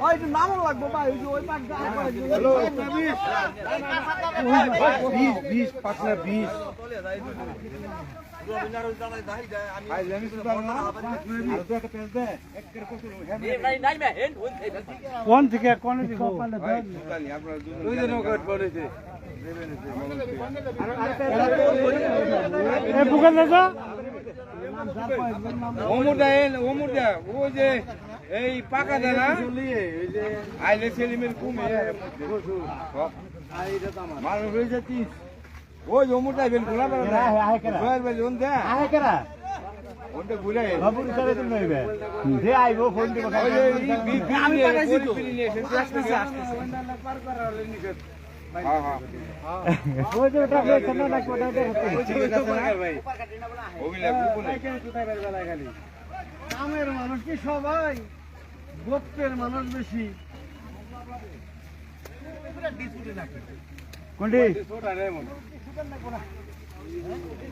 ওই যে নামও লাগবো ভাই ওই যে ওই পাক গা হ্যালো 20 পাঁচ না 20 কোন থেকে কোন দিকে পারলে এই পাকা দানা আইলে সেলিমের কুমে মানুষ হয়েছে 30 ওই অমুর যাইবেন খোলা ওনটা ঘুরে বাবুর সাথে তুমি নইবে যে আইবো ফোন দিব আমি পাঠাইছি তো পার করা হলে নিকে হ্যাঁ হ্যাঁ ওই যে ওটা হচ্ছে না না কোটা ভাই ওইলা গ্রুপ নাই কেন কোথায় বের বেলা খালি গ্রামের মানুষ কি সবাই গোত্রের মানুষ বেশি কোনটি ছোটা রে মন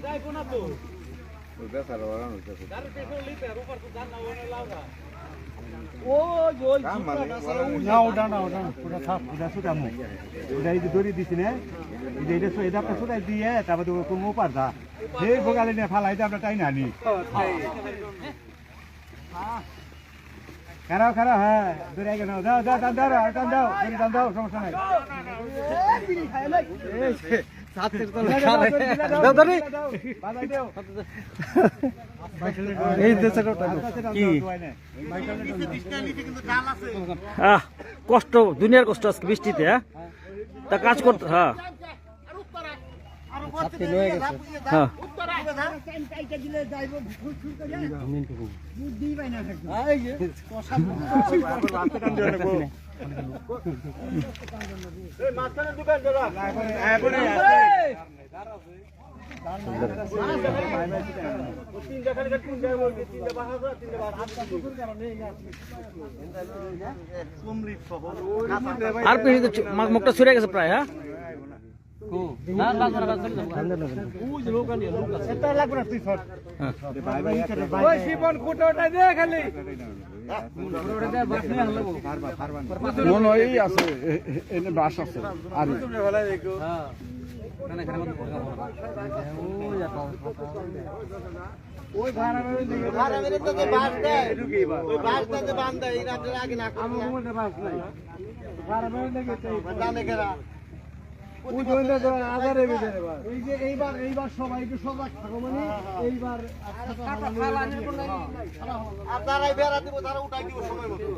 যাই কোনা তো ওই বেচার ওরান হইছে ও ওই না ওটা ওটা থাক ওটা সুদামু ওটা এই যে দড়ি দিছি না এটা এটা আপনি সুদাই দিয়ে তারপর তো কোনো পারদা এই ভোগালে নিয়ে ফালাই দিয়ে আমরা টাই না নি খারাপ খারাপ হ্যাঁ দূরে আগে নাও দাও দাও দাও দাও টান দাও টান দাও সমস্যা নাই সাতের তলে দাও দাও বাজাই দাও এই দেশটা কি কষ্ট দুনিয়ার কষ্ট আজকে বৃষ্টিতে তা কাজ করতে হ্যাঁ হ্যাঁ আর মুখটা ছুড়ে গেছে প্রায় হ্যাঁ বাস আছে আর ওই ভাড়া মেরে তো বাস দেয় ওই বাস দাতে বান্ধা এই রাতে আগে না আমার মধ্যে বাস নাই ভাড়া মেরে দেখে জানে কেরা ওই জন্য তো আধারে বেজে এবার এই যে এইবার সবাই একটু সজাগ থাকো মানে এইবার আর তারাই বেড়া দিব তারা উঠাই দিব সময় মতো